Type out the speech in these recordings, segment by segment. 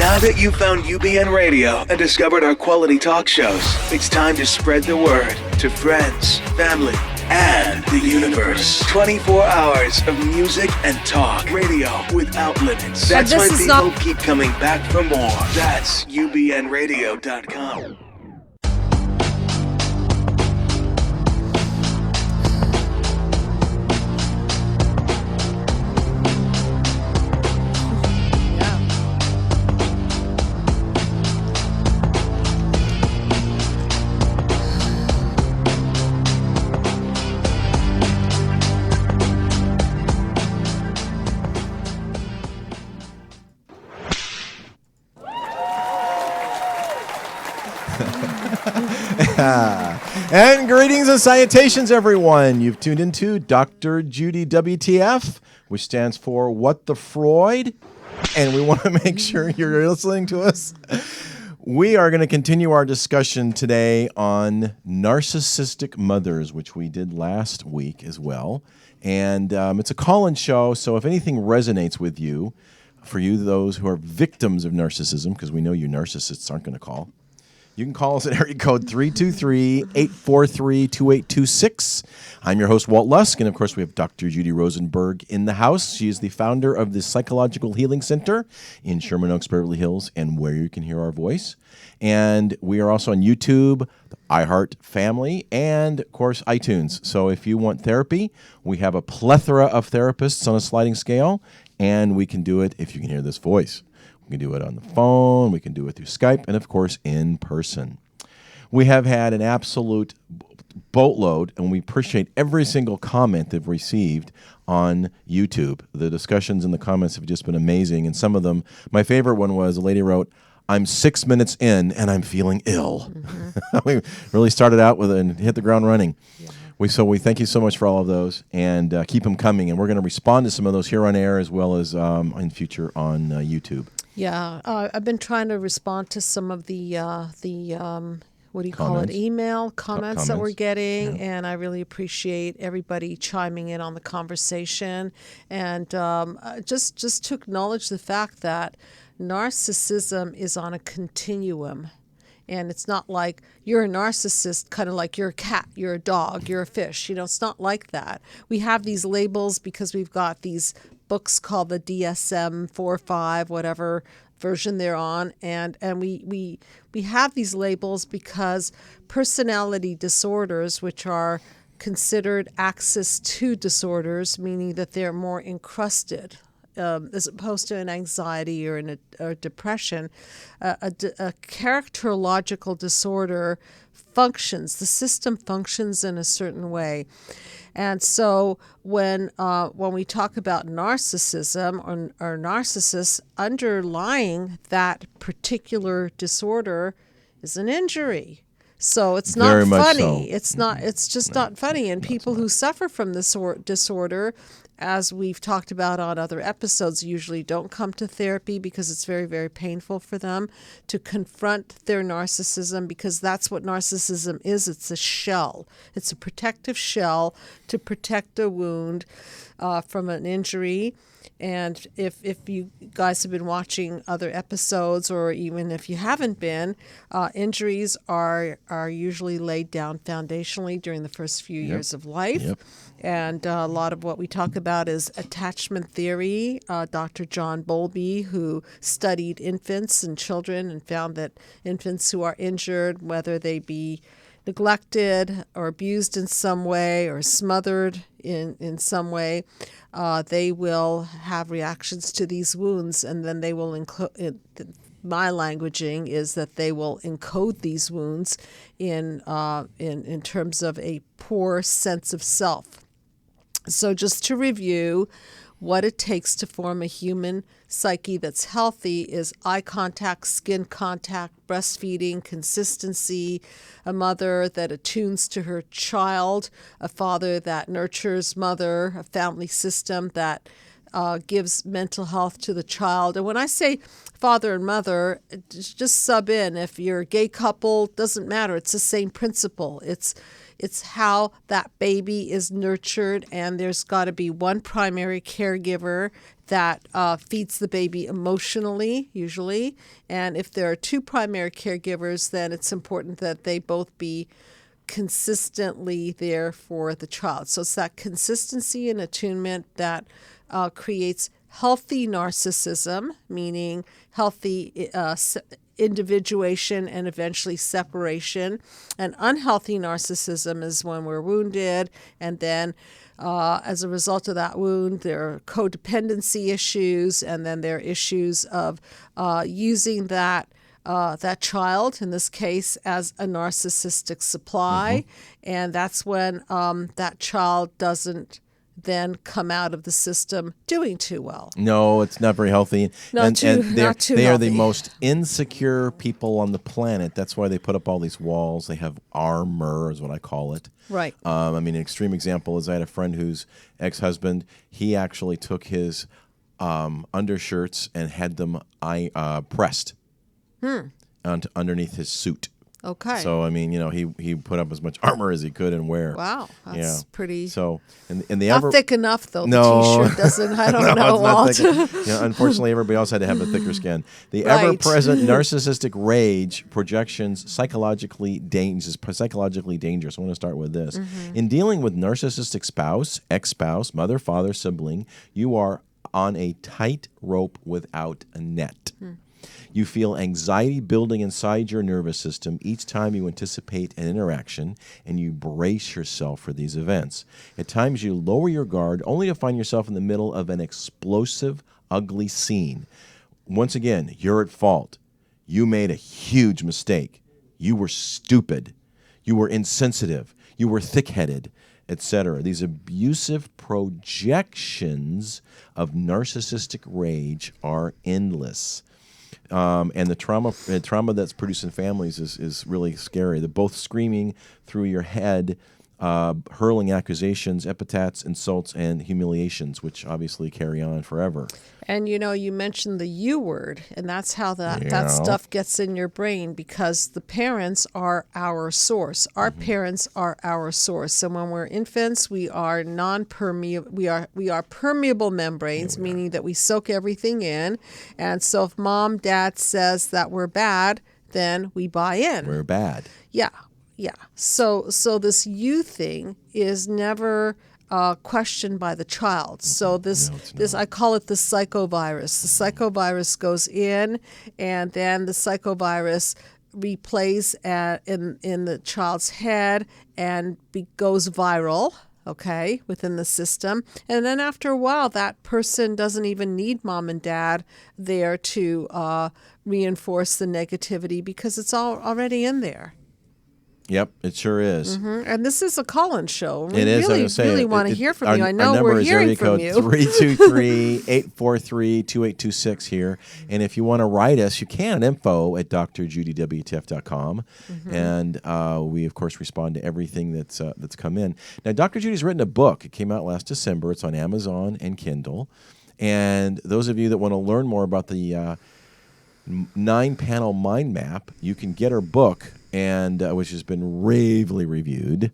Now that you've found UBN Radio and discovered our quality talk shows, it's time to spread the word to friends, family, and the universe. 24 hours of music and talk. Radio without limits. That's why people keep coming back for more. That's ubnradio.com. And greetings and salutations, everyone. You've tuned into Dr. Judy WTF, which stands for What the Freud, and we want to make sure you're listening to us. We are going to continue our discussion today on narcissistic mothers, which we did last week as well. And it's a call-in show, so if anything resonates with you, for you, those who are victims of narcissism, because we know you narcissists aren't going to call, you can call us at area code 323-843-2826. I'm your host, Walt Lusk, and of course we have Dr. Judy Rosenberg in the house. She is the founder of the Psychological Healing Center in Sherman Oaks, Beverly Hills, and where you can hear our voice. And we are also on YouTube, iHeart Family, and of course iTunes. So if you want therapy, we have a plethora of therapists on a sliding scale, and we can do it if you can hear this voice. We can do it on the phone, we can do it through Skype, and of course in person. We have had an absolute boatload, and we appreciate every single comment they've received on YouTube. The discussions and the comments have just been amazing, and some of them, my favorite one was a lady wrote, "I'm 6 minutes in and I'm feeling ill." Mm-hmm. We really started out with it and hit the ground running. Yeah. We thank you so much for all of those, and keep them coming, and we're going to respond to some of those here on air as well as in future on YouTube. Yeah, I've been trying to respond to some of the what do you call it, email comments that we're getting, and I really appreciate everybody chiming in on the conversation, and just to acknowledge the fact that narcissism is on a continuum. And it's not like you're a narcissist, kind of like you're a cat, you're a dog, you're a fish. You know, it's not like that. We have these labels because we've got these books called the DSM 4-5, whatever version they're on, and we have these labels because personality disorders, which are considered axis 2 disorders, meaning that they're more encrusted. As opposed to an anxiety or a depression, a characterological disorder functions. The system functions in a certain way. And so when we talk about narcissism or narcissists, underlying that particular disorder is an injury. So it's not funny. So. It's just not funny. And people who suffer from this disorder, as we've talked about on other episodes, usually don't come to therapy because it's very, very painful for them to confront their narcissism, because that's what narcissism is. It's a shell. It's a protective shell to protect a wound from an injury. And if you guys have been watching other episodes, or even if you haven't been, injuries are usually laid down foundationally during the first few years of life. Yep. And a lot of what we talk about is attachment theory. Dr. John Bowlby, who studied infants and children and found that infants who are injured, whether they be neglected or abused in some way or smothered in some way, they will have reactions to these wounds, and then they will my languaging is that they will encode these wounds in terms of a poor sense of self. So just to review, what it takes to form a human psyche that's healthy is eye contact, skin contact, breastfeeding, consistency, a mother that attunes to her child, a father that nurtures mother, a family system that gives mental health to the child. And when I say father and mother, just sub in. If you're a gay couple, doesn't matter. It's the same principle. It's It's how that baby is nurtured, and there's got to be one primary caregiver that feeds the baby emotionally, usually. And if there are two primary caregivers, then it's important that they both be consistently there for the child. So it's that consistency and attunement that creates healthy narcissism, meaning healthy individuation and eventually separation. And unhealthy narcissism is when we're wounded, and then as a result of that wound, there are codependency issues, and then there are issues of using that child, in this case, as a narcissistic supply. And that's when that child doesn't then come out of the system doing too well. No, it's not very healthy. Not too they are the healthy. most insecure people on the planet. That's why they put up all these walls. They have armor, is what I call it. Right. I mean, an extreme example is I had a friend whose ex-husband, he actually took his undershirts and had them pressed underneath his suit. Okay. So, I mean, he put up as much armor as he could and wear. Wow. That's pretty... So, and the not thick enough, though. No. The T-shirt doesn't, I don't no, know, Walt. Unfortunately, everybody else had to have a thicker skin. The Right. ever-present narcissistic rage projections psychologically dangerous. I want to start with this. In dealing with narcissistic spouse, ex-spouse, mother, father, sibling, you are on a tight rope without a net. You feel anxiety building inside your nervous system each time you anticipate an interaction, and you brace yourself for these events. At times, you lower your guard only to find yourself in the middle of an explosive, ugly scene. Once again, you're at fault. You made a huge mistake. You were stupid. You were insensitive. You were thick-headed, etc. These abusive projections of narcissistic rage are endless. And the trauma that's produced in families is really scary. They're both screaming through your head, hurling accusations, epithets, insults, and humiliations, which obviously carry on forever. And you mentioned the U word, and that's how that stuff gets in your brain, because the parents are our source. Our parents are our source. And when we're infants, we are non-permeable. We are permeable membranes, meaning that we soak everything in. And so if mom, dad says that we're bad, then we buy in. We're bad. Yeah. So this you thing is never questioned by the child. So this I call it the psychovirus. The psychovirus goes in, and then the psychovirus replays in the child's head and goes viral. Okay, within the system. And then after a while, that person doesn't even need mom and dad there to reinforce the negativity, because it's already in there. Yep, it sure is. And this is a call-in show. We It is. really want to hear from you. I know we're hearing from you. Our number is area code 323-843-2826 here. And if you want to write us, you can, info@drjudywtf.com. And we, of course, respond to everything that's come in. Now, Dr. Judy's written a book. It came out last December. It's on Amazon and Kindle. And those of you that want to learn more about the 9-panel mind map, you can get her book, and which has been ravely reviewed,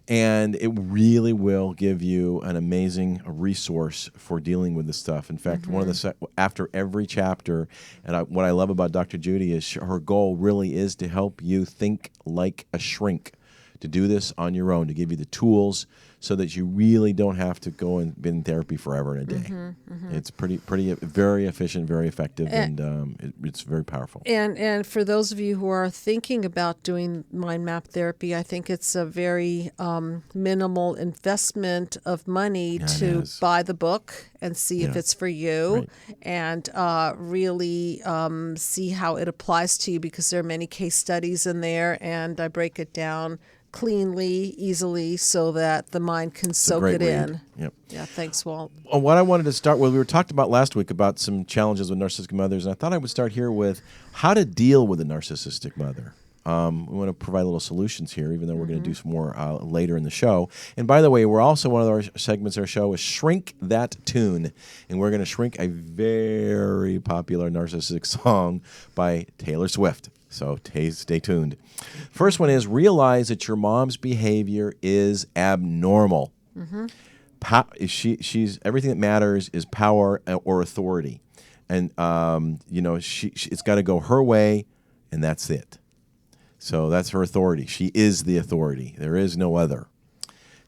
and it really will give you an amazing resource for dealing with this stuff. In fact, one of after every chapter, and what I love about Dr. Judy is her goal really is to help you think like a shrink, to do this on your own, to give you the tools so that you really don't have to go and be in therapy forever in a day. It's pretty, very efficient, very effective, and it's very powerful. And for those of you who are thinking about doing mind map therapy, I think it's a very minimal investment of money to buy the book and see if it's for you, and really see how it applies to you, because there are many case studies in there, and I break it down cleanly, easily, so that the mind can soak it in. Yep. Yeah, thanks, Walt. Well, what I wanted to start with, we were talked about last week about some challenges with narcissistic mothers, and I thought I would start here with how to deal with a narcissistic mother. We want to provide little solutions here, even though we're going to do some more later in the show. And by the way, we're also, one of our segments of our show is Shrink That Tune. And we're going to shrink a very popular narcissistic song by Taylor Swift. So stay tuned. First one is realize that your mom's behavior is abnormal. She's everything that matters is power or authority, and it's got to go her way, and that's it. So that's her authority. She is the authority. There is no other.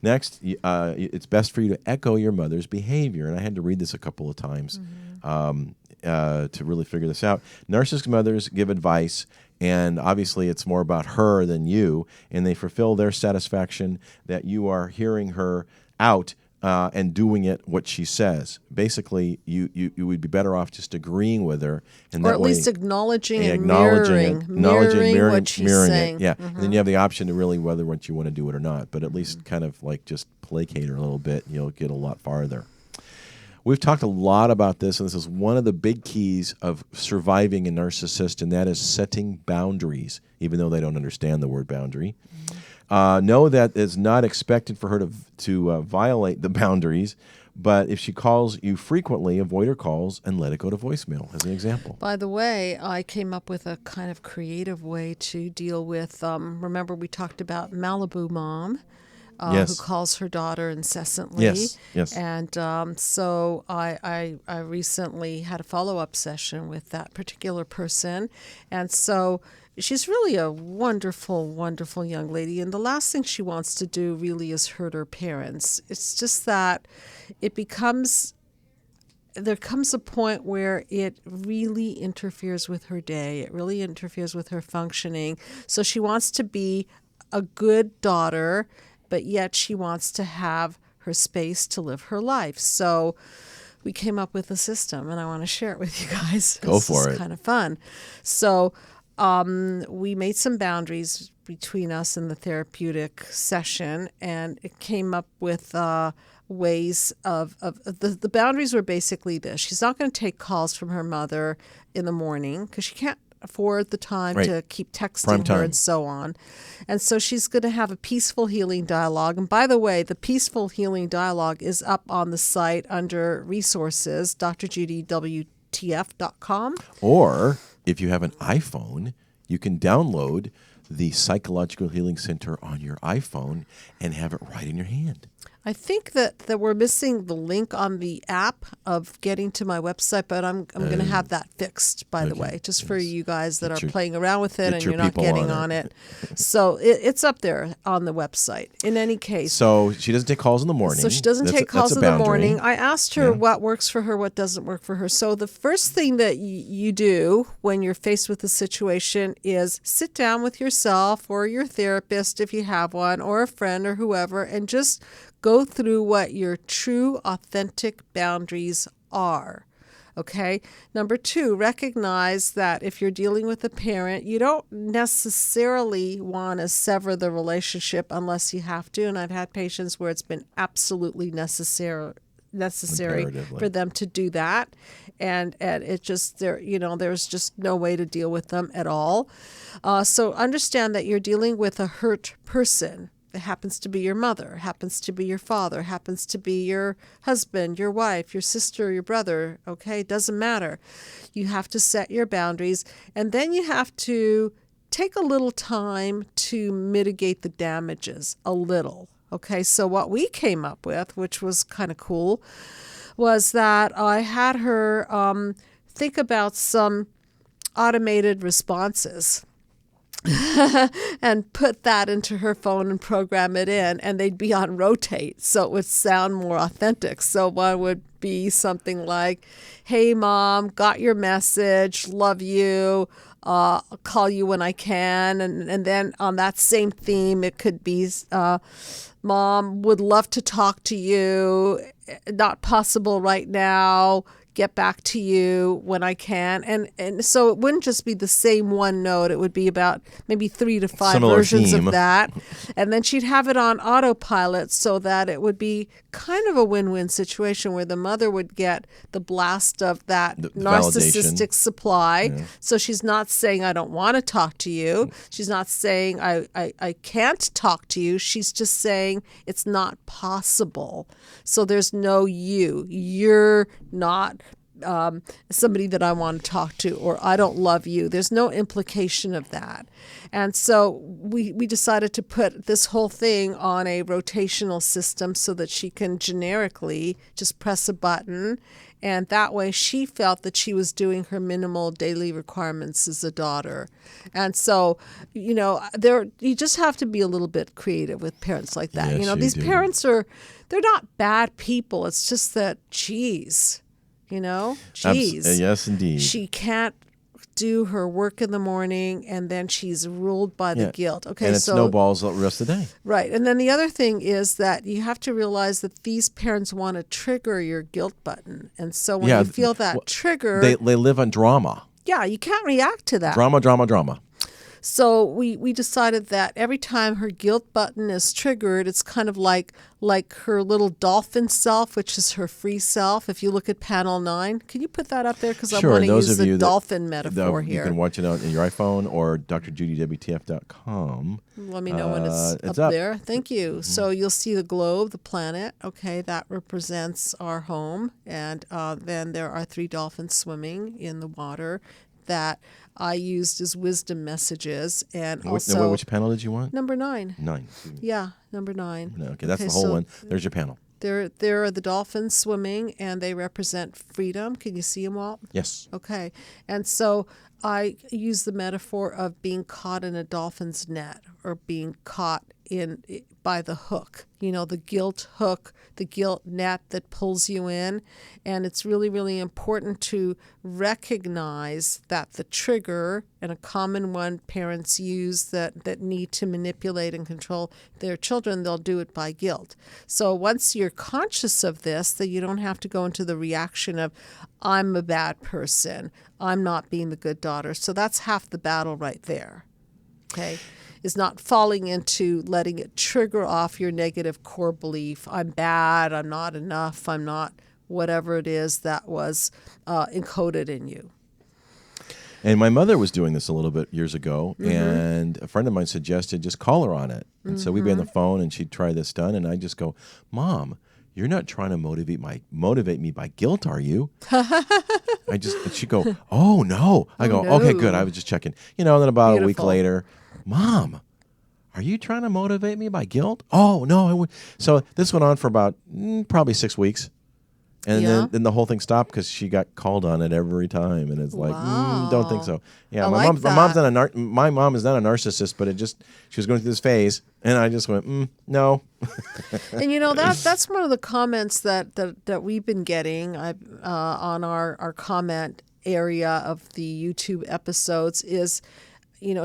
Next, it's best for you to echo your mother's behavior, and I had to read this a couple of times to really figure this out. Narcissistic mothers give advice, and obviously it's more about her than you, and they fulfill their satisfaction that you are hearing her out and doing it what she says. Basically, you would be better off just agreeing with her, and or that at way, least acknowledging and mirroring what she's saying. it. Yeah, and then you have the option to really whether what you want to do it or not. But at least kind of like just placate her a little bit, you'll get a lot farther. We've talked a lot about this, and this is one of the big keys of surviving a narcissist, and that is setting boundaries, even though they don't understand the word boundary. Know that it's not expected for her to violate the boundaries, but if she calls you frequently, avoid her calls and let it go to voicemail, as an example. By the way, I came up with a kind of creative way to deal with, remember we talked about Malibu Mom, Yes. who calls her daughter incessantly. Yes. And so I recently had a follow-up session with that particular person. And so she's really a wonderful, wonderful young lady. And the last thing she wants to do really is hurt her parents. It's just that there comes a point where it really interferes with her day. It really interferes with her functioning. So she wants to be a good daughter, but yet she wants to have her space to live her life. So we came up with a system, and I want to share it with you guys. Go for it. This is kind of fun. So we made some boundaries between us in the therapeutic session, and it came up with ways of the boundaries were basically this. She's not going to take calls from her mother in the morning because she can't afford the time to keep texting her and so on. And so she's going to have a peaceful healing dialogue. And by the way, the peaceful healing dialogue is up on the site under resources, drjudywtf.com. Or if you have an iPhone, you can download the Psychological Healing Center on your iPhone and have it right in your hand. I think that we're missing the link on the app of getting to my website, but I'm going to have that fixed, by the way, just for you guys that are playing around with it and you're not getting on it. So it's up there on the website. In any case. So she doesn't take calls in the morning. So she doesn't take calls in the morning. I asked her what works for her, what doesn't work for her. So the first thing that you do when you're faced with a situation is sit down with yourself or your therapist if you have one, or a friend or whoever, and just go through what your true, authentic boundaries are. Okay? Number 2, recognize that if you're dealing with a parent, you don't necessarily want to sever the relationship unless you have to. And I've had patients where it's been absolutely necessary for them to do that. And it just, there's just no way to deal with them at all. So understand that you're dealing with a hurt person. It happens to be your mother, happens to be your father, happens to be your husband, your wife, your sister, your brother, okay? It doesn't matter. You have to set your boundaries, and then you have to take a little time to mitigate the damages a little, okay? So what we came up with, which was kind of cool, was that I had her think about some automated responses and put that into her phone and program it in, and they'd be on rotate so it would sound more authentic. So one would be something like, "Hey mom, got your message, love you, I'll call you when I can." And then on that same theme, it could be, "Mom, would love to talk to you, not possible right now, get back to you when I can." And so it wouldn't just be the same one note. It would be about maybe 3 to 5 Similar versions theme of that. And then she'd have it on autopilot so that it would be kind of a win-win situation where the mother would get the blast of that The narcissistic validation. supply. Yeah. So she's not saying, "I don't want to talk to you." She's not saying, I can't talk to you. She's just saying it's not possible. So there's no you. You're not somebody that I want to talk to, or I don't love you. There's no implication of that. And so we decided to put this whole thing on a rotational system so that she can generically just press a button. And that way she felt that she was doing her minimal daily requirements as a daughter. And so, you just have to be a little bit creative with parents like that. Yes, These do. parents they're not bad people. It's just that, geez. Yes, indeed. She can't do her work in the morning, and then she's ruled by the guilt. Okay, and it snowballs the rest of the day. Right. And then the other thing is that you have to realize that these parents want to trigger your guilt button. And so when you feel that trigger... They live on drama. Yeah, you can't react to that. Drama. So we decided that every time her guilt button is triggered, it's kind of like her little dolphin self, which is her free self. If you look at panel 9, can you put that up there? Because I want to use the dolphin metaphor here. You can watch it on your iPhone or drjudywtf.com. Let me know when it's up there. Thank you. Mm-hmm. So you'll see the globe, the planet. Okay, that represents our home. And then there are 3 dolphins swimming in the water that I used as wisdom messages. And also, which panel did you want? Number 9. 9. Yeah, number 9. No, okay, that's the whole one. There's your panel. There are the dolphins swimming, and they represent freedom. Can you see them, Walt? Yes. Okay. And so I use the metaphor of being caught in a dolphin's net, or being caught by the hook, the guilt hook, the guilt net that pulls you in. And it's really, really important to recognize that the trigger, and a common one parents use that need to manipulate and control their children, they'll do it by guilt. So once you're conscious of this, that you don't have to go into the reaction of, I'm a bad person, I'm not being the good daughter. So that's half the battle right there. Okay? Is not falling into letting it trigger off your negative core belief. I'm bad, I'm not enough, I'm not whatever it is that was encoded in you. And my mother was doing this a little bit years ago, and a friend of mine suggested just call her on it. And so we'd be on the phone, and she'd try this done, and I'd just go, Mom, you're not trying to motivate me by guilt, are you? And she'd go, oh, no. I go, okay, good, I was just checking. And then about a week later, Mom, are you trying to motivate me by guilt? Oh, no. So this went on for about probably 6 weeks. And then the whole thing stopped because she got called on it every time. And it's like, don't think so. Yeah, my mom is not a narcissist, but she was going through this phase. And I just went, no. And that's one of the comments that we've been getting on our comment area of the YouTube episodes is,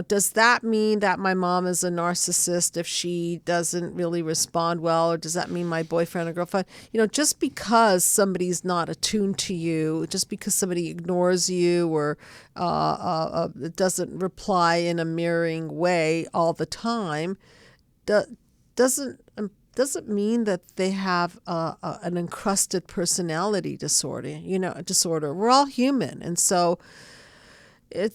does that mean that my mom is a narcissist if she doesn't really respond well? Or does that mean my boyfriend or girlfriend? Just because somebody's not attuned to you, just because somebody ignores you or doesn't reply in a mirroring way all the time, doesn't mean that they have an encrusted personality disorder. We're all human. And so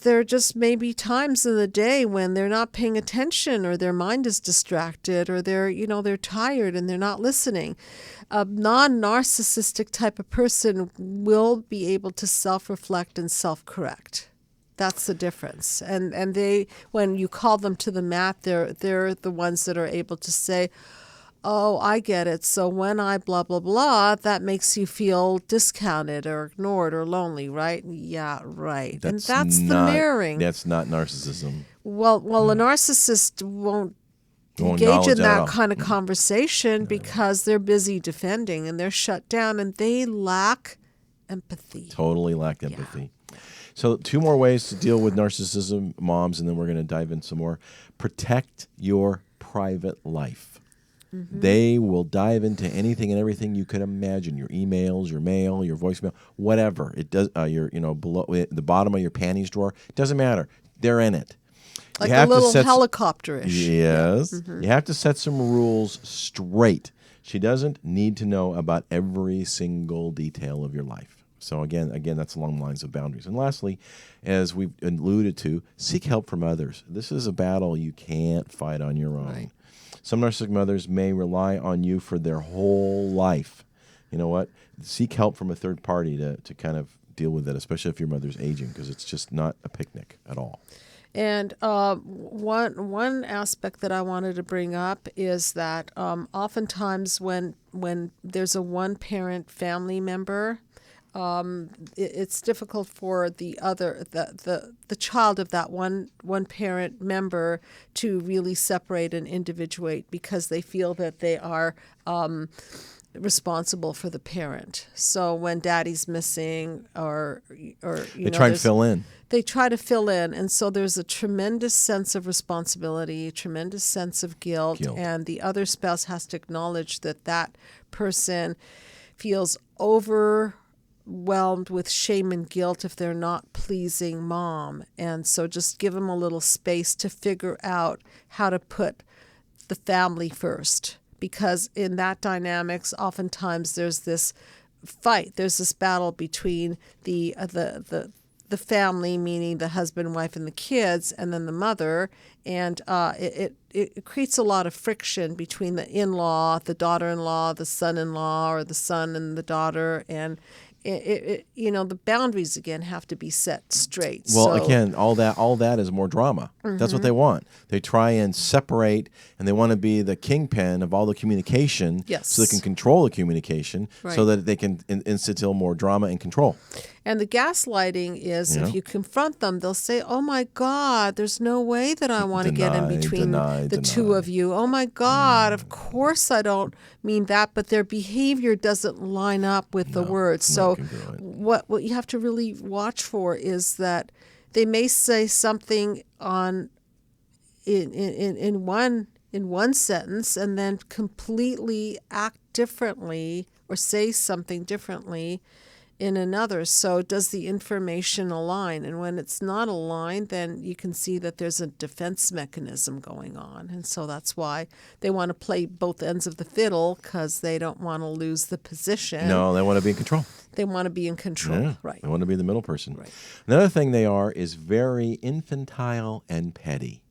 there just may be times in the day when they're not paying attention, or their mind is distracted, or they're tired and they're not listening. A non-narcissistic type of person will be able to self-reflect and self-correct. That's the difference. And they, when you call them to the mat, they're the ones that are able to say, oh, I get it. So when I blah, blah, blah, that makes you feel discounted or ignored or lonely, right? Yeah, right. That's the mirroring. That's not narcissism. Well, a narcissist won't engage in that kind of conversation because they're busy defending and they're shut down and they lack empathy. Totally lack empathy. Yeah. So 2 more ways to deal with narcissism, moms, and then we're going to dive in some more. Protect your private life. Mm-hmm. They will dive into anything and everything you could imagine. Your emails, your mail, your voicemail, whatever. It does. Below the bottom of your panties drawer. It doesn't matter. They're in it. Like a little helicopter-ish. Yes. Yeah. Mm-hmm. You have to set some rules straight. She doesn't need to know about every single detail of your life. So again, that's along the lines of boundaries. And lastly, as we've alluded to, seek help from others. This is a battle you can't fight on your own. Right. Some narcissistic mothers may rely on you for their whole life. You know what? Seek help from a third party to kind of deal with it, especially if your mother's aging, because it's just not a picnic at all. And one aspect that I wanted to bring up is that oftentimes when there's a one-parent family member, it's difficult for the child of that one parent member to really separate and individuate, because they feel that they are responsible for the parent. So when daddy's missing, or they try and fill in. They try to fill in, and so there's a tremendous sense of responsibility, a tremendous sense of guilt, and the other spouse has to acknowledge that that person feels overwhelmed with shame and guilt if they're not pleasing mom. And so just give them a little space to figure out how to put the family first, because in that dynamics, oftentimes there's this fight, there's this battle between the family, meaning the husband, wife, and the kids, and then the mother, and it creates a lot of friction between the in-law, the daughter-in-law, the son-in-law, or the son and the daughter, and the boundaries again have to be set straight. Well, again, all that is more drama. Mm-hmm. That's what they want. They try and separate, and they want to be the kingpin of all the communication, so they can control the communication, so that they can instill more drama and control. And the gaslighting is, if you confront them, they'll say, "Oh my God, there's no way that I want to get in between the two of you. Oh my God, of course I don't mean that," but their behavior doesn't line up with the words. So what you have to really watch for is that they may say something in one sentence and then completely act differently or say something differently in another. So does the information align? And when it's not aligned, then you can see that there's a defense mechanism going on. And so that's why they want to play both ends of the fiddle, because they don't want to lose the position. No, they want to be in control. They want to be in control. Yeah, right. They want to be the middle person. Right. Another thing they are is very infantile and petty.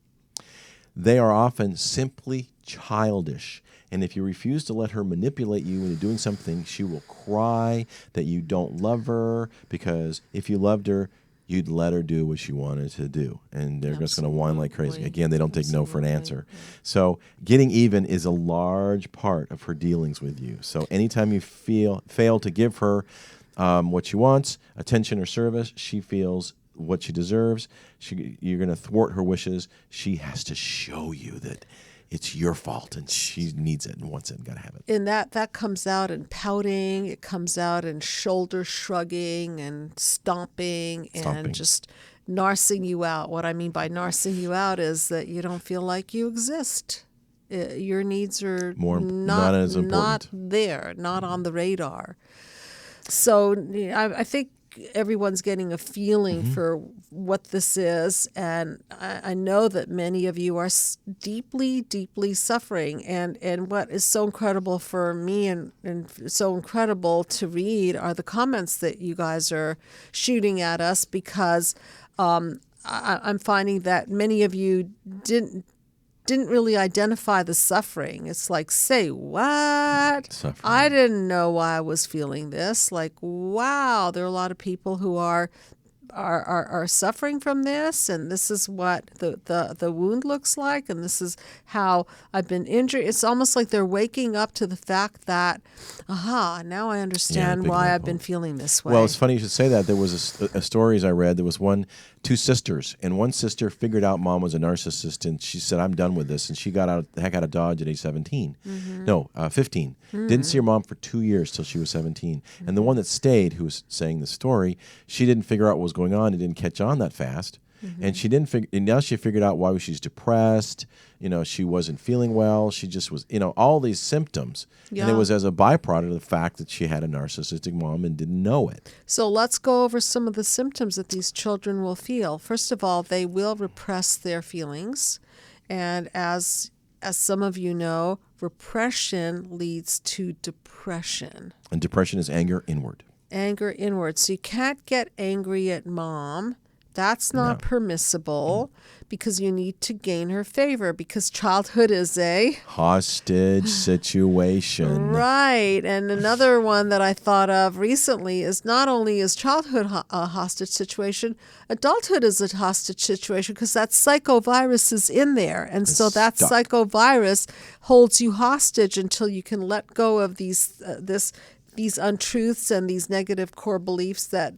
They are often simply childish. And if you refuse to let her manipulate you into doing something, she will cry that you don't love her, because if you loved her, you'd let her do what she wanted to do. And they're just going to whine like crazy. Again, they don't take no for an answer. So getting even is a large part of her dealings with you. So anytime you fail to give her what she wants, attention or service, she feels what she deserves. You're going to thwart her wishes. She has to show you that it's your fault, and she needs it and wants it and got to have it. And that comes out in pouting. It comes out in shoulder shrugging and stomping. And just narcing you out. What I mean by narcing you out is that you don't feel like you exist. Your needs are not as important. Not there, not on the radar. So I think everyone's getting a feeling for what this is, and I know that many of you are deeply, deeply suffering. And what is so incredible for me and so incredible to read are the comments that you guys are shooting at us, because I'm finding that many of you didn't really identify the suffering. It's like, say what? Suffering. I didn't know why I was feeling this. Like, wow, there are a lot of people who are suffering from this, and this is what the wound looks like, and this is how I've been injured. It's almost like they're waking up to the fact that, now I understand why I've been feeling this way. Well, it's funny you should say that. There was a stories I read. There was two sisters, and one sister figured out mom was a narcissist, and she said, "I'm done with this," and she got the heck out of Dodge at age 17. 15. Didn't see her mom for 2 years till she was 17. And the one that stayed, who was saying the story, she didn't figure out what was going on. It didn't catch on that fast. And she didn't figure. And now she figured out why she's depressed. She wasn't feeling well. She just was. All these symptoms, and it was as a byproduct of the fact that she had a narcissistic mom and didn't know it. So let's go over some of the symptoms that these children will feel. First of all, they will repress their feelings, and as some of you know, repression leads to depression. And depression is anger inward. Anger inward. So you can't get angry at mom. that's not permissible because you need to gain her favor because childhood is a hostage situation. Right. And another one that I thought of recently is not only is childhood a hostage situation, adulthood is a hostage situation because that psychovirus is in there. And so that psychovirus holds you hostage until you can let go of these untruths and these negative core beliefs that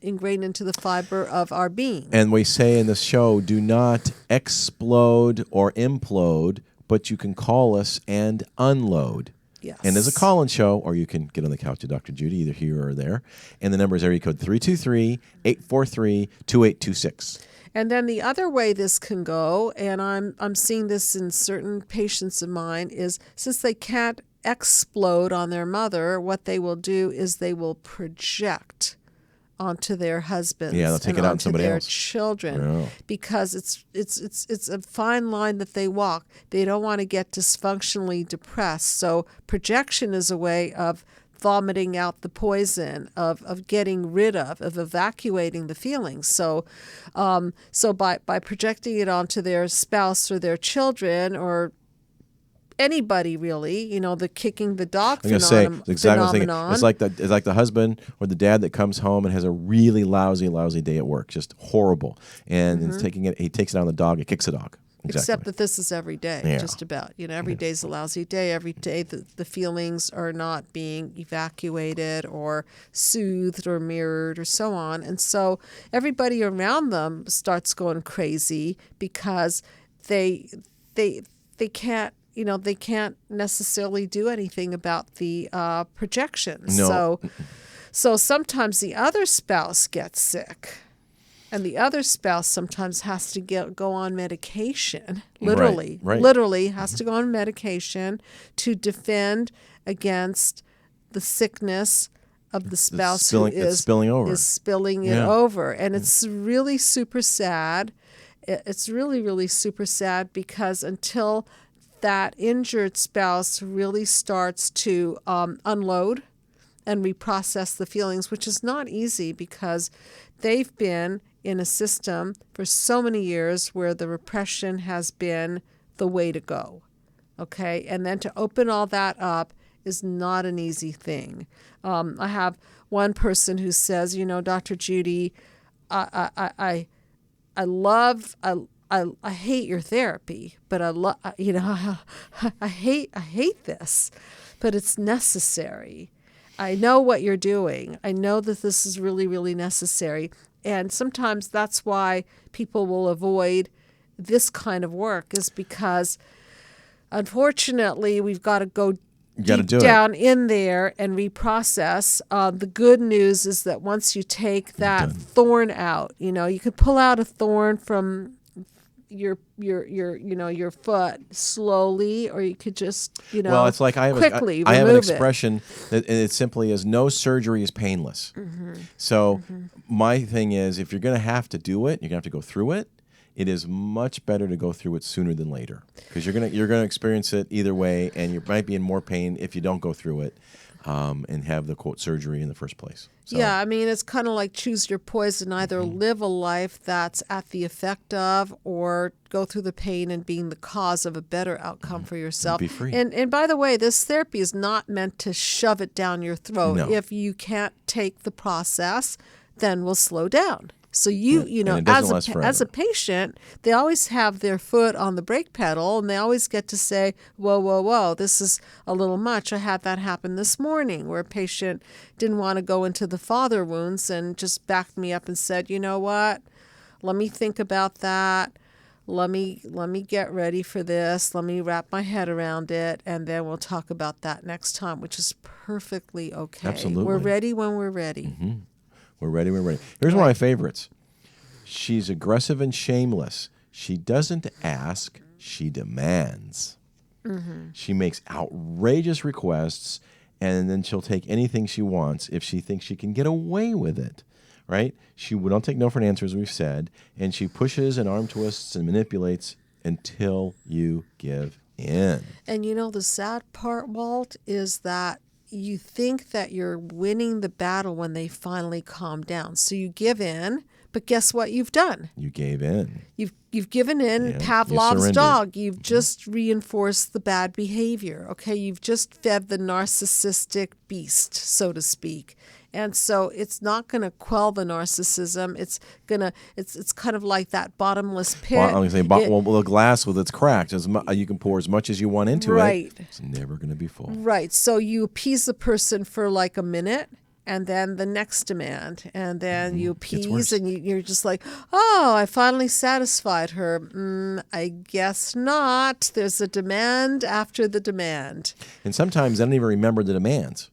ingrain into the fiber of our being. And we say in the show, do not explode or implode, but you can call us and unload. Yes. And there's a call-in show, or you can get on the couch with Dr. Judy, either here or there. And the number is area code 323-843-2826. And then the other way this can go, and I'm seeing this in certain patients of mine, is since they can't explode on their mother, what they will do is they will project onto their husbands. Yeah, they'll take it out on somebody their else. Children, because it's a fine line that they walk. They don't want to get dysfunctionally depressed. So projection is a way of vomiting out the poison, of getting rid of evacuating the feelings. So by projecting it onto their spouse or their children or anybody really, the kicking the dog phenomenon. It's like the husband or the dad that comes home and has a really lousy day at work, just horrible, and he takes it on the dog, he kicks the dog. Exactly. Except that this is every day, just about. Every day's a lousy day. Every day the feelings are not being evacuated or soothed or mirrored or so on, and so everybody around them starts going crazy because they can't. They can't necessarily do anything about the projections. No. So sometimes the other spouse gets sick, and the other spouse sometimes has to go on medication. Literally, right. Literally has to go on medication to defend against the sickness of the spouse who is spilling over. Is spilling it over, and it's really super sad. It's really, really super sad because until that injured spouse really starts to unload and reprocess the feelings, which is not easy because they've been in a system for so many years where the repression has been the way to go. Okay? And then to open all that up is not an easy thing. I have one person who says, Dr. Judy, I hate your therapy, but I hate this, but it's necessary. I know what you're doing. I know that this is really, really necessary. And sometimes that's why people will avoid this kind of work is because, unfortunately, we've got to go deep down in there and reprocess. The good news is that once you take that thorn out, you could pull out a thorn from your foot slowly, or you could just well, it's like I have an expression that it simply is no surgery is painless. So my thing is, if you're going to have to do it, you're going to have to go through it. It is much better to go through it sooner than later because you're gonna experience it either way, and you might be in more pain if you don't go through it and have the quote surgery in the first place. So. Yeah, I mean, it's kind of like choose your poison. Either live a life that's at the effect of, or go through the pain and being the cause of a better outcome for yourself. And be free. And by the way, this therapy is not meant to shove it down your throat. No. If you can't take the process, then we'll slow down. So as a patient, they always have their foot on the brake pedal, and they always get to say, whoa, this is a little much. I had that happen this morning where a patient didn't want to go into the father wounds and just backed me up and said, you know what, let me think about that. Let me get ready for this. Let me wrap my head around it, and then we'll talk about that next time, which is perfectly okay. Absolutely. We're ready when we're ready. Mm-hmm. We're ready. Here's one of my favorites. She's aggressive and shameless. She doesn't ask, she demands. She makes outrageous requests, and then she'll take anything she wants if she thinks she can get away with it, right? She don't take no for an answer, as we've said, and she pushes and arm twists and manipulates until you give in. And the sad part, Walt, is that you think that you're winning the battle when they finally calm down. So you give in, But guess what you've done? You gave in. You've given in. Yeah, Pavlov's you dog. You've just reinforced the bad behavior. Okay, you've just fed the narcissistic beast, so to speak. And so it's not going to quell the narcissism. It's kind of like that bottomless pit. Well, I'm going to say, the glass with its cracked, you can pour as much as you want into it. It's never going to be full. Right. So you appease the person for like a minute, and then the next demand, and then you appease, and you're just like, oh, I finally satisfied her. I guess not. There's a demand after the demand. And sometimes I don't even remember the demands.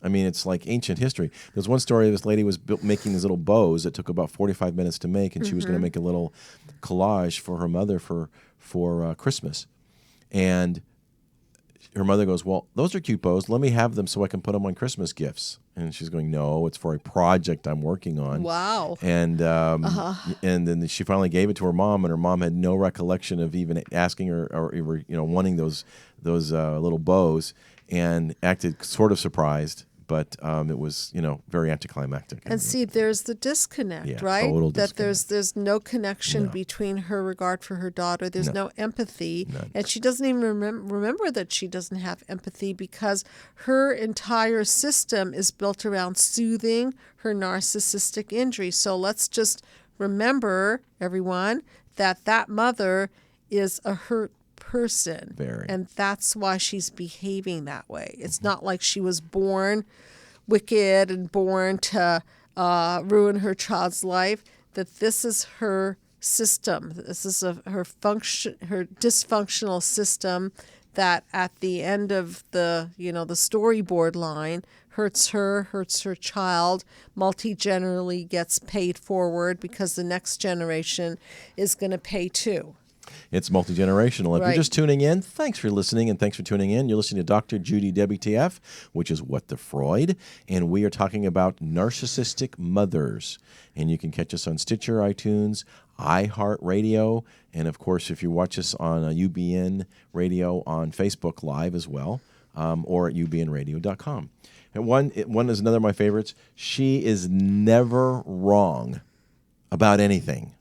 I mean, it's like ancient history. There's one story, this lady was making these little bows that took about 45 minutes to make, and she was going to make a little collage for her mother for Christmas. And her mother goes, well, those are cute bows. Let me have them so I can put them on Christmas gifts. And she's going, no, it's for a project I'm working on. Wow. And and then she finally gave it to her mom, and her mom had no recollection of even asking her or wanting those little bows, and acted sort of surprised. But it was, very anticlimactic. And see, there's the disconnect, right? Total that disconnect. there's no connection between her regard for her daughter. There's no empathy. None. And she doesn't even remember that she doesn't have empathy, because her entire system is built around soothing her narcissistic injury. So let's just remember, everyone, that mother is a hurt person. Very. And that's why she's behaving that way. It's not like she was born wicked and born to ruin her child's life. That this is her system. This is her dysfunctional system that at the end of the storyboard line hurts her child, multi-generationally gets paid forward, because the next generation is going to pay too. It's multi-generational. If you're just tuning in, thanks for listening, and thanks for tuning in. You're listening to Dr. Judy WTF, which is What the Freud, and we are talking about narcissistic mothers. And you can catch us on Stitcher, iTunes, iHeartRadio, and of course, if you watch us on UBN Radio on Facebook Live as well, or at ubnradio.com. And one is another of my favorites. She is never wrong about anything.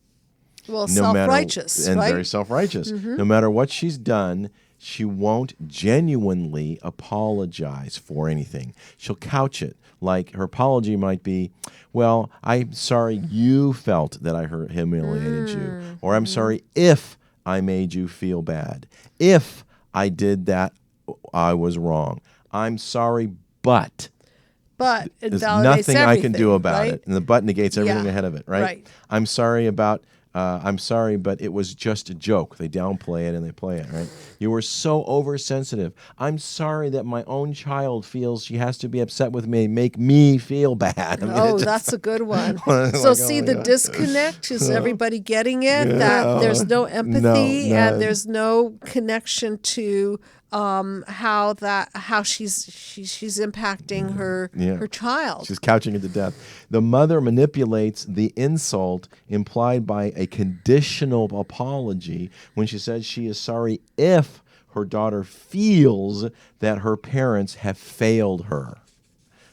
Well, self-righteous, and right? very self-righteous. No matter what she's done, she won't genuinely apologize for anything. She'll couch it like her apology might be, well, I'm sorry you felt that I humiliated you, or I'm sorry if I made you feel bad. If I did that, I was wrong. I'm sorry, but there's nothing I can do about it. And the but negates everything ahead of it, right? I'm sorry, but it was just a joke. They downplay it and they play it, right? You were so oversensitive. I'm sorry that my own child feels she has to be upset with me, make me feel bad. I mean, that's a good one. So see the disconnect? Is everybody getting it? That there's no empathy and there's no connection to how she's impacting her child. She's couching it to death. The mother manipulates the insult implied by a conditional apology when she says she is sorry if her daughter feels that her parents have failed her.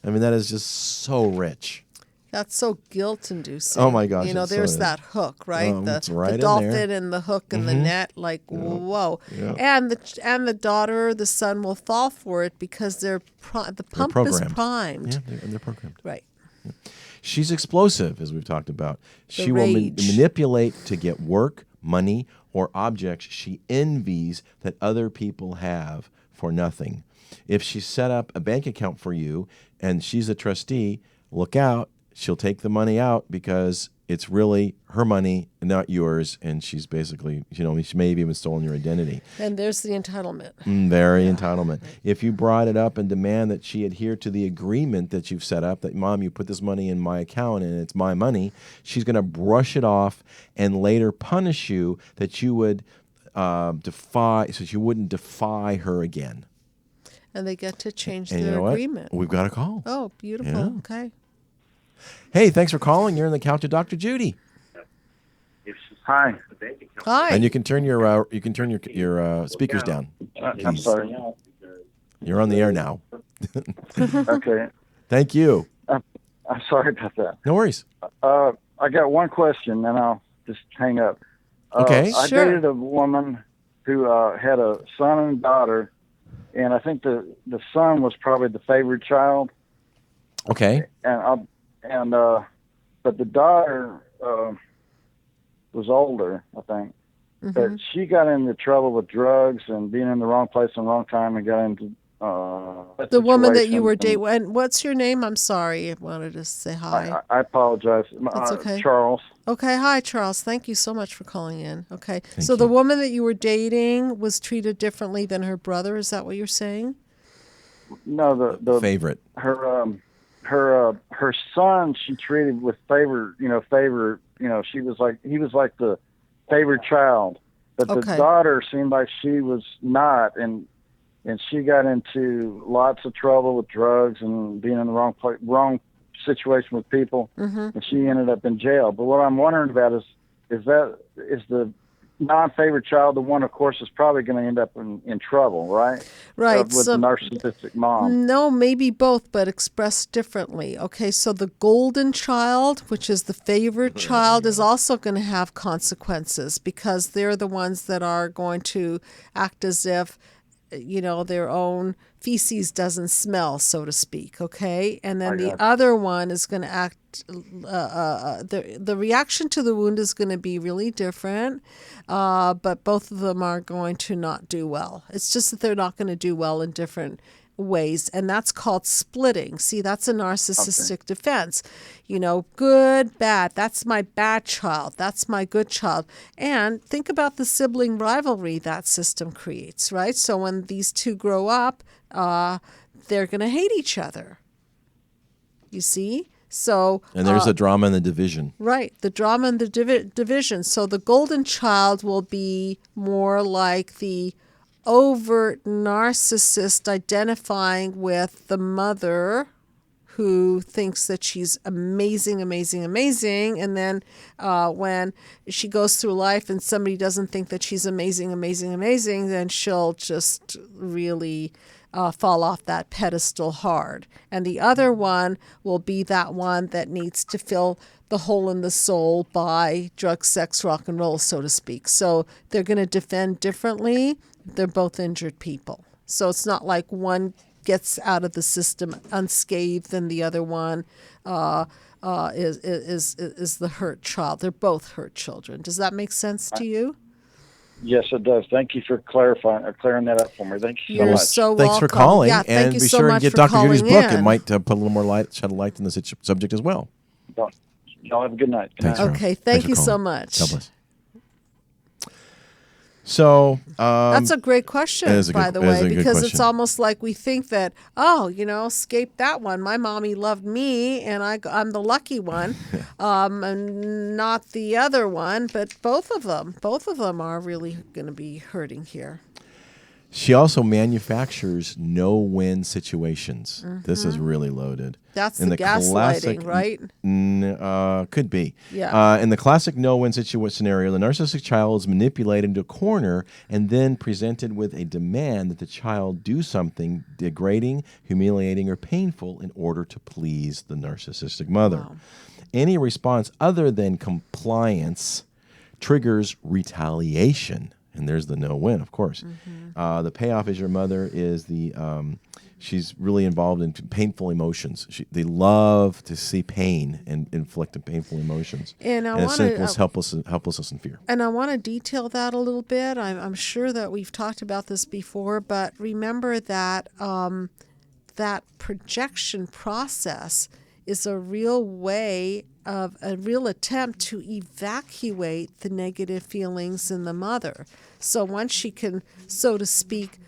I mean, that is just so rich. That's so guilt-inducing. Oh my gosh! There's that hook, right? The dolphin and the hook and the net. Like, whoa! Yeah. And the daughter, the son will fall for it because the pump is primed. Yeah, they're programmed. Right. Yeah. She's explosive, as we've talked about. She will manipulate to get work, money, or objects she envies that other people have for nothing. If she set up a bank account for you and she's a trustee, look out. She'll take the money out because it's really her money and not yours, and she's basically, she may have even stolen your identity. And there's the entitlement. Entitlement. If you brought it up and demand that she adhere to the agreement that you've set up, that, Mom, you put this money in my account and it's my money, she's going to brush it off and later punish you that you would you wouldn't defy her again. And they get to change their agreement. We've got a call. Oh, beautiful. Yeah. Okay. Hey, thanks for calling. You're in the couch of Dr. Judy. Hi. Hi. And you can turn your speakers down. I'm sorry. You're on the air now. Okay. Thank you. I'm sorry about that. No worries. I I got one question, and I'll just hang up. Okay. I Sure. dated a woman who had a son and a daughter, and I think the son was probably the favorite child. Okay. But the daughter was older, I think. Mm-hmm. But she got into trouble with drugs and being in the wrong place and wrong time, and got into The woman that you were dating. dating. And what's your name? I'm sorry. I wanted to say hi. I apologize. That's okay. Charles. Okay. Hi, Charles. Thank you so much for calling in. Okay. Thank So the you. woman that you were dating was treated differently than her brother. Is that what you're saying? No, the Favorite. her son she treated with favor. He was like the favorite child, but the Okay. daughter seemed like she was not, and she got into lots of trouble with drugs and being in the wrong situation with people, and she ended up in jail. But what I'm wondering about is the non-favorite child, the one, of course, is probably going to end up in trouble, right? Right. With the narcissistic mom. No, maybe both, but expressed differently. Okay, so the golden child, which is the favorite child, is also going to have consequences because they're the ones that are going to act as if, their own feces doesn't smell, so to speak, okay? And then the other one is going to act, the reaction to the wound is going to be really different, but both of them are going to not do well. It's just that they're not going to do well in different ways, and that's called splitting. See, that's a narcissistic defense. Good, bad. That's my bad child. That's my good child. And think about the sibling rivalry that system creates, right? So when these two grow up, they're going to hate each other. You see? So And there's the drama and the division. right, the drama and the division. So the golden child will be more like the overt narcissist identifying with the mother who thinks that she's amazing, amazing, amazing. And then when she goes through life and somebody doesn't think that she's amazing, amazing, amazing, then she'll just really fall off that pedestal hard. And the other one will be that one that needs to fill the hole in the soul by drug, sex, rock and roll, so to speak. So they're going to defend differently. They're both injured people. So it's not like one gets out of the system unscathed and the other one is the hurt child. They're both hurt children. Does that make sense to you? Yes, it does. Thank you for clearing that up for me. Thank you so You're much. so Thanks for welcome. calling, Yeah, thank and you be so sure and much get for Dr. Judy's calling book. It in. might put a little more light, shed a light on the subject as well. Y'all have a good night. Good Thanks, night. Charles. Okay, Thanks thank for you calling. so much. God bless. So That's a great question, it is a by good- the it is way, a good because it's question. almost like we think that, escape that one. My mommy loved me, and I'm the lucky one, and not the other one. But both of them are really going to be hurting here. she also manufactures no-win situations. This is really loaded. That's In the classic, gaslighting, right? could be. Yeah. In the classic no-win scenario, the narcissistic child is manipulated into a corner and then presented with a demand that the child do something degrading, humiliating, or painful in order to please the narcissistic mother. Wow. Any response other than compliance triggers retaliation. And there's the no-win, of course. The payoff is your mother is she's really involved in painful emotions. They love to see pain and inflict painful emotions. And it's simple helplessness and fear. And I want to detail that a little bit. I'm sure that we've talked about this before, but remember that that projection process is a real way of a real attempt to evacuate the negative feelings in the mother. So once she can, so to speak,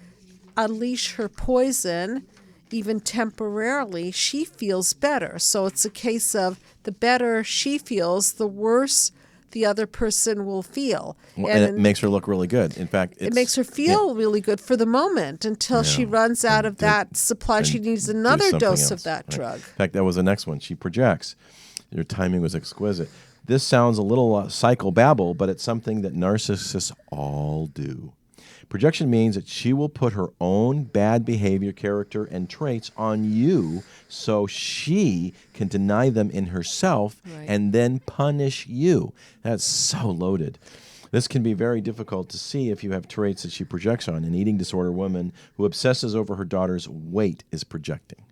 unleash her poison, even temporarily, she feels better. So it's a case of the better she feels, the worse the other person will feel. And it makes her look really good. In fact, it makes her feel really good for the moment until she runs out of that supply. She needs another dose of that drug. In fact, that was the next one. She projects. Your timing was exquisite. This sounds a little psychobabble, but it's something that narcissists all do. Projection means that she will put her own bad behavior, character, and traits on you so she can deny them in herself and then punish you. That's so loaded. This can be very difficult to see if you have traits that she projects on. An eating disorder woman who obsesses over her daughter's weight is projecting.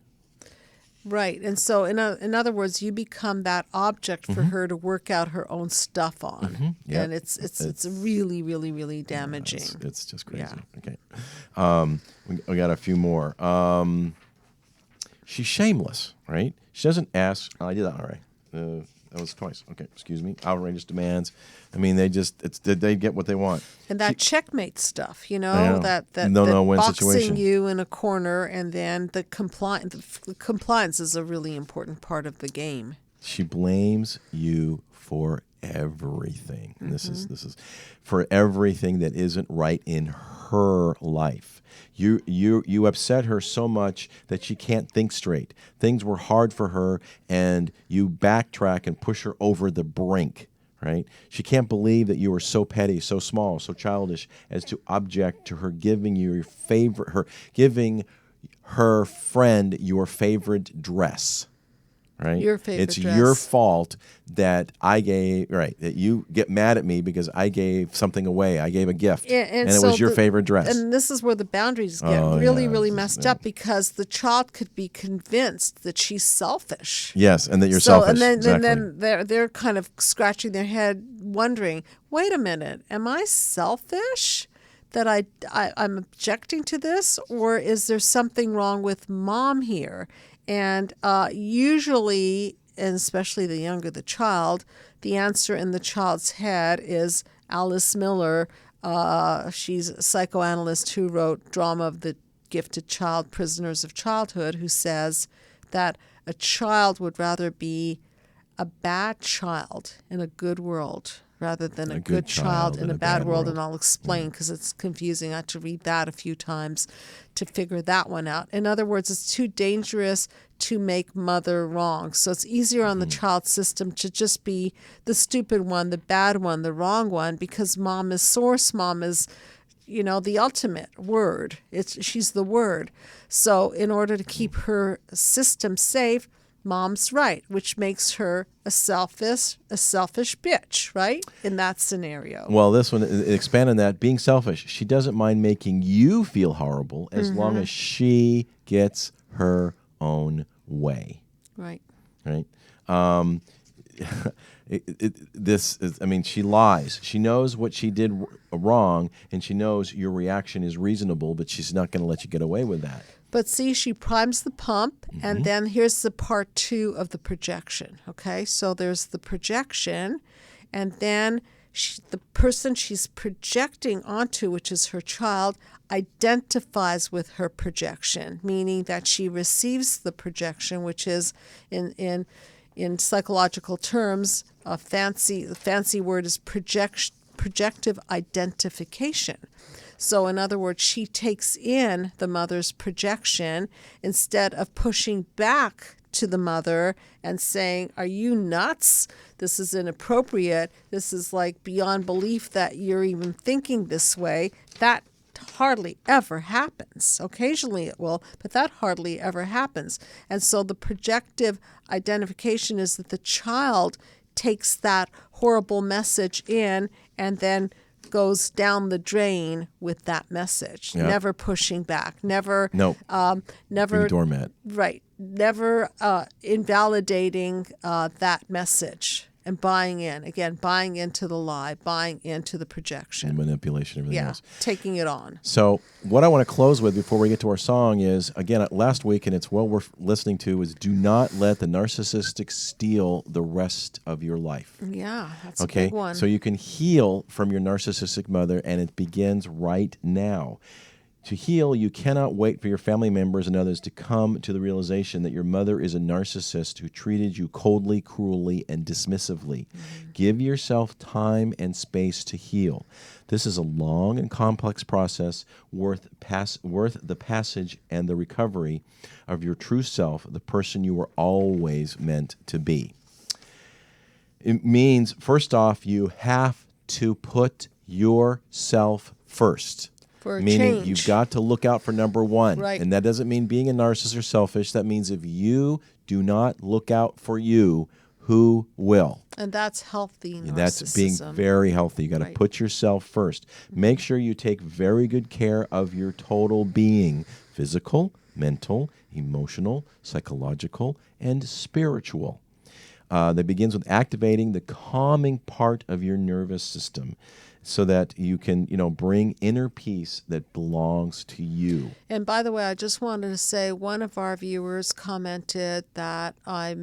Right. And so, in other words, you become that object for her to work out her own stuff on. Yep. And it's really, really, really damaging. It's just crazy. Yeah. Okay. We got a few more. She's shameless, right? She doesn't ask. Oh, I did that all right. That was twice. Okay, excuse me. Outrageous demands. I mean, they get what they want. And that checkmate stuff, that no-win boxing situation. you in a corner, and then the compliance is a really important part of the game. She blames you for everything. And this is for everything that isn't right in her life. You upset her so much that she can't think straight. Things were hard for her, and you backtrack and push her over the brink, right? She can't believe that you were so petty, so small, so childish as to object to her giving giving her friend your favorite dress. Right? Your favorite it's dress. your fault that that you get mad at me because I gave something away. I gave a gift, and it was your favorite dress. And this is where the boundaries get really messed up, because the child could be convinced that she's selfish. Yes, and that you're selfish. And then they're kind of scratching their head, wondering, wait a minute, am I selfish that I'm objecting to this, or is there something wrong with mom here? And usually, and especially the younger the child, the answer in the child's head is Alice Miller. She's a psychoanalyst who wrote Drama of the Gifted Child, Prisoners of Childhood, who says that a child would rather be a bad child in a good world rather than a good child in a bad world. And I'll explain, because it's confusing. I had to read that a few times to figure that one out. In other words, it's too dangerous to make mother wrong. So it's easier on the child system to just be the stupid one, the bad one, the wrong one, because mom is source. Mom is, the ultimate word. She's the word. So in order to keep her system safe, mom's right, which makes her a selfish bitch, right? In that scenario. Well, this one, expand on that. Being selfish, she doesn't mind making you feel horrible as long as she gets her own way. Right. Right. She lies. She knows what she did wrong, and she knows your reaction is reasonable, but she's not going to let you get away with that. But see, she primes the pump, and then here's the part 2 of the projection, okay? So there's the projection, and then the person she's projecting onto, which is her child, identifies with her projection, meaning that she receives the projection, which is, in psychological terms, the fancy word is projective identification. So in other words, she takes in the mother's projection instead of pushing back to the mother and saying, are you nuts? This is inappropriate. This is like beyond belief that you're even thinking this way. That hardly ever happens. Occasionally it will, but that hardly ever happens. And so the projective identification is that the child takes that horrible message in and then goes down the drain with that message, never pushing back, never being doormat. Right, never invalidating that message and buying into the lie, buying into the projection, and manipulation, everything else. Taking it on. So what I want to close with before we get to our song is, again, last week, and it's well worth listening to, is do not let the narcissistic steal the rest of your life. Yeah, that's a big one. So you can heal from your narcissistic mother, and it begins right now. To heal, you cannot wait for your family members and others to come to the realization that your mother is a narcissist who treated you coldly, cruelly, and dismissively. Give yourself time and space to heal. This is a long and complex process worth the passage and the recovery of your true self, the person you were always meant to be. It means, first off, you have to put yourself first. For a meaning change. you've got to look out for number one. Right. And that doesn't mean being a narcissist or selfish. That means if you do not look out for you, who will? And that's healthy narcissism. That's being very healthy. You got to Right. put yourself first. Make sure you take very good care of your total being, physical, mental, emotional, psychological, and spiritual. That begins with activating the calming part of your nervous system so that you can, bring inner peace that belongs to you. And by the way, I just wanted to say one of our viewers commented that I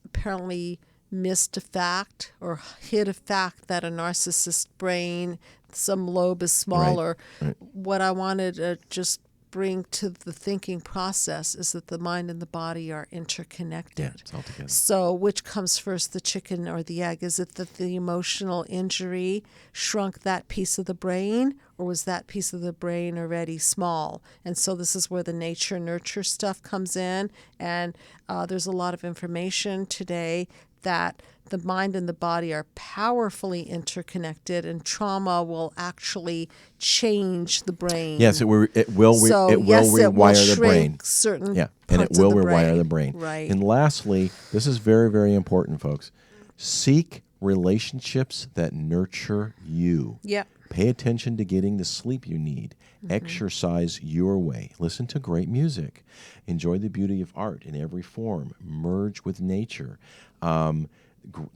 apparently missed a fact or hid a fact that a narcissist brain, some lobe is smaller. Right. What I wanted to just bring to the thinking process is that the mind and the body are interconnected. Yeah, it's all together. So which comes first, the chicken or the egg? Is it that the emotional injury shrunk that piece of the brain, or was that piece of the brain already small? And so this is where the nature-nurture stuff comes in. And there's a lot of information today that the mind and the body are powerfully interconnected, and trauma will actually change the brain. Yes, it will rewire the brain. Certain and it parts will of the rewire the brain. Right. And lastly, this is very, very important, folks. Seek relationships that nurture you. Yep. Pay attention to getting the sleep you need. Exercise your way. Listen to great music. Enjoy the beauty of art in every form. Merge with nature.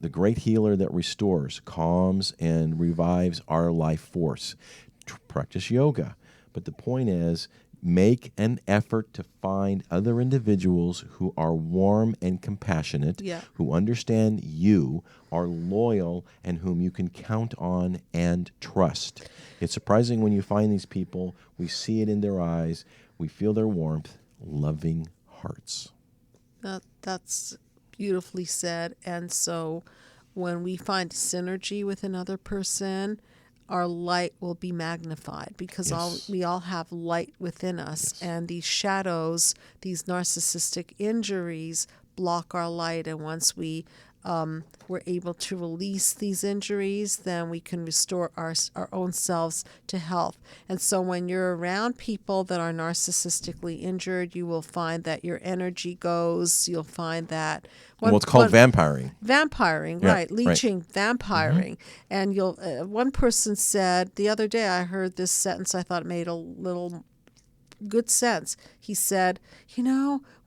The great healer that restores, calms, and revives our life force. Practice yoga. But the point is, make an effort to find other individuals who are warm and compassionate, who understand you, are loyal, and whom you can count on and trust. It's surprising when you find these people. We see it in their eyes. We feel their warmth, loving hearts. That's beautifully said. And so when we find synergy with another person, our light will be magnified because we all have light within us. And these shadows, these narcissistic injuries block our light. And once we're able to release these injuries, then we can restore our own selves to health. And so when you're around people that are narcissistically injured, you will find that your energy goes. You'll find that It's called vampiring. Vampiring, right? Leeching, vampiring. And you'll. One person said the other day, I heard this sentence. I thought it made a little good sense. He said,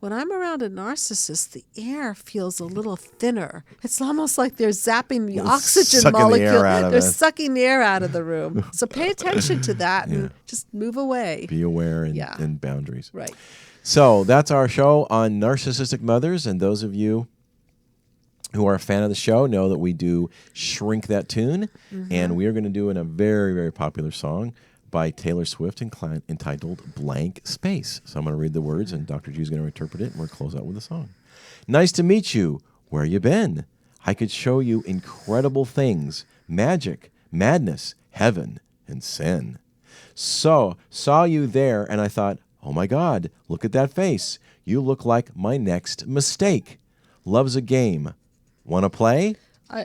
when I'm around a narcissist, the air feels a little thinner. It's almost like they're zapping the oxygen molecule. They're sucking the air out of the room. So pay attention to that and just move away. Be aware and boundaries. Right. So that's our show on Narcissistic Mothers. And those of you who are a fan of the show know that we do Shrink That Tune. And we are going to do a very, very popular song by Taylor Swift entitled Blank Space. So I'm going to read the words, and Dr. G is going to interpret it, and we'll close out with a song. Nice to meet you. Where you been? I could show you incredible things, magic, madness, heaven, and sin. So, saw you there, and I thought, oh my God, look at that face. You look like my next mistake. Love's a game. Want to play?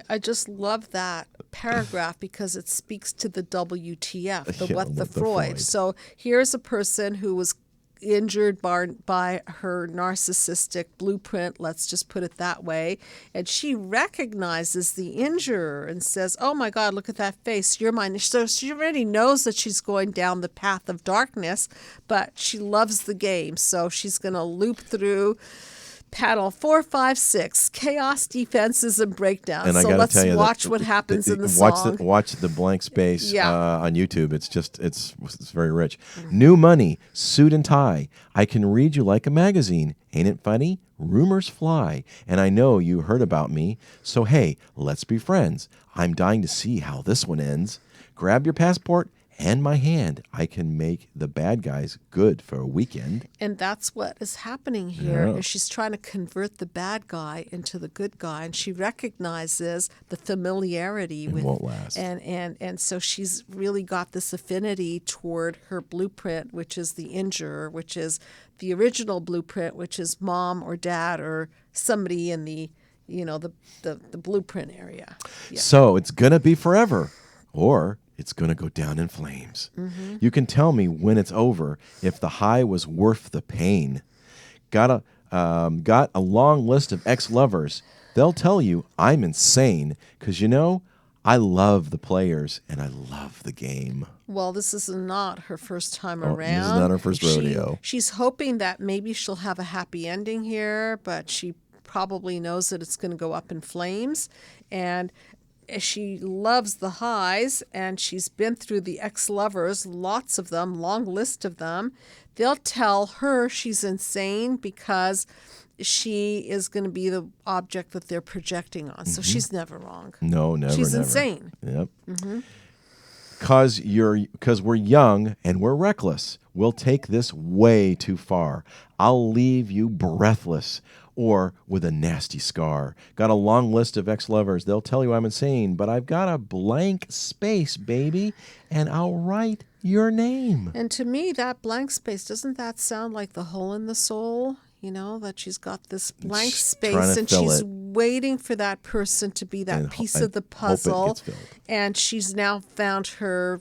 I just love that paragraph because it speaks to the WTF, the Freud. So here's a person who was injured by her narcissistic blueprint, let's just put it that way, and she recognizes the injurer and says, oh my God, look at that face, you're mine. So she already knows that she's going down the path of darkness, but she loves the game, so she's going to loop through panel 4, 5, 6, chaos, defenses, and breakdowns. And so let's watch what happens in the song. Watch the Blank Space on YouTube. It's very rich. New money, suit and tie. I can read you like a magazine. Ain't it funny? Rumors fly, and I know you heard about me. So hey, let's be friends. I'm dying to see how this one ends. Grab your passport and my hand. I can make the bad guys good for a weekend. And that's what is happening here. Is she's trying to convert the bad guy into the good guy, and she recognizes the familiarity with won't last. And so she's really got this affinity toward her blueprint, which is the injurer, which is the original blueprint, which is mom or dad or somebody in the the blueprint area. Yeah. So it's gonna be forever, or it's going to go down in flames. You can tell me when it's over if the high was worth the pain. Got a long list of ex-lovers. They'll tell you I'm insane because, I love the players and I love the game. Well, this is not her first time around. This is not her first rodeo. She's hoping that maybe she'll have a happy ending here, but she probably knows that it's going to go up in flames. And she loves the highs, and she's been through the ex-lovers, lots of them, long list of them. They'll tell her she's insane because she is going to be the object that they're projecting on. So she's never wrong. No, never. She's insane. Yep. Because we're young and we're reckless. We'll take this way too far. I'll leave you breathless or with a nasty scar. Got a long list of ex-lovers. They'll tell you I'm insane, but I've got a blank space, baby, and I'll write your name. And to me, that blank space, doesn't that sound like the hole in the soul? That she's got this blank space and she's waiting for that person to be that piece of the puzzle. And she's now found her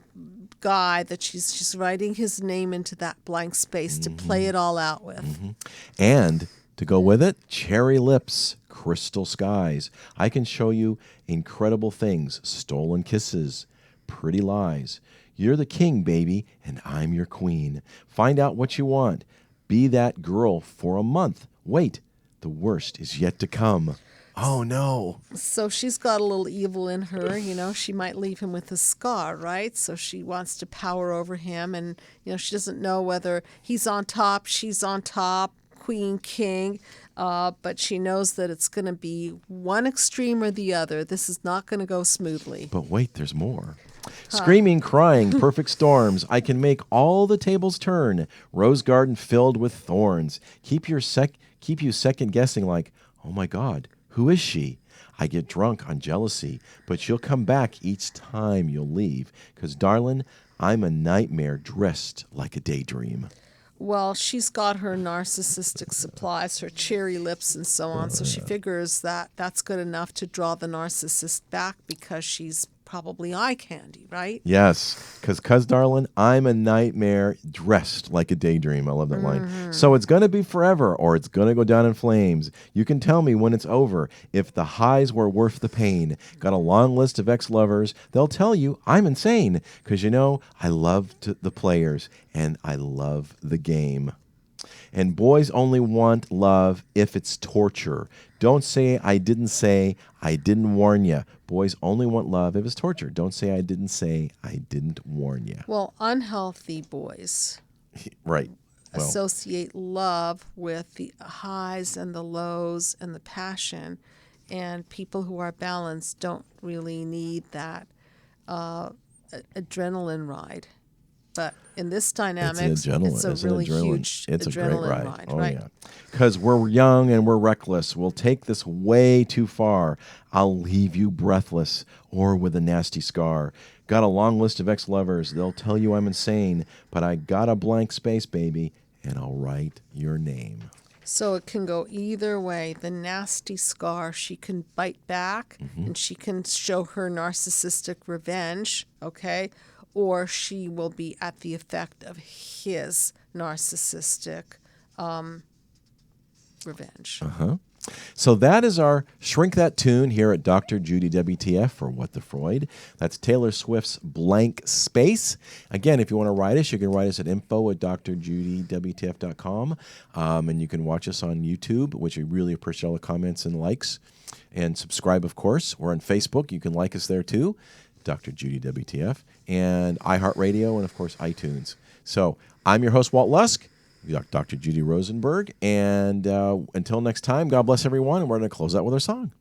guy that she's writing his name into that blank space to play it all out with. And to go with it, cherry lips, crystal skies. I can show you incredible things, stolen kisses, pretty lies. You're the king, baby, and I'm your queen. Find out what you want. Be that girl for a month. Wait, the worst is yet to come. Oh, no. So she's got a little evil in her. She might leave him with a scar, right? So she wants to power over him. And, she doesn't know whether he's on top, she's on top, queen, king. But she knows that it's going to be one extreme or the other. This is not going to go smoothly. But wait, there's more. Screaming, crying, perfect storms. I can make all the tables turn. Rose garden filled with thorns. Keep you second guessing like, oh my God, who is she? I get drunk on jealousy, but you'll come back each time you'll leave. 'Cause darling, I'm a nightmare dressed like a daydream. Well, she's got her narcissistic supplies, her cherry lips and so on. So she figures that that's good enough to draw the narcissist back because she's probably eye candy, right? Yes, because darling, I'm a nightmare dressed like a daydream. I love that line. So it's going to be forever or it's going to go down in flames. You can tell me when it's over if the highs were worth the pain. Got a long list of ex-lovers. They'll tell you I'm insane because, I love the players and I love the game. And boys only want love if it's torture. Don't say I didn't warn you. Boys only want love if it's torture. Don't say I didn't warn you. Well, unhealthy boys right. associate love with the highs and the lows and the passion. And people who are balanced don't really need that adrenaline ride. But in this dynamic, it's a really huge adrenaline ride. Oh, right? Yeah. Because we're young and we're reckless. We'll take this way too far. I'll leave you breathless or with a nasty scar. Got a long list of ex-lovers. They'll tell you I'm insane, but I got a blank space, baby, and I'll write your name. So it can go either way. The nasty scar, she can bite back and she can show her narcissistic revenge, okay? Or she will be at the effect of his narcissistic revenge. So that is our Shrink That Tune here at Dr. Judy WTF for What the Freud. That's Taylor Swift's Blank Space. Again, if you want to write us, you can write us at info@drjudywtf.com. And you can watch us on YouTube, which we really appreciate all the comments and likes. And subscribe, of course. We're on Facebook. You can like us there too. Dr. Judy WTF, and iHeartRadio, and of course iTunes. So I'm your host, Walt Lusk, Dr. Judy Rosenberg, and until next time, God bless everyone, and we're going to close out with our song.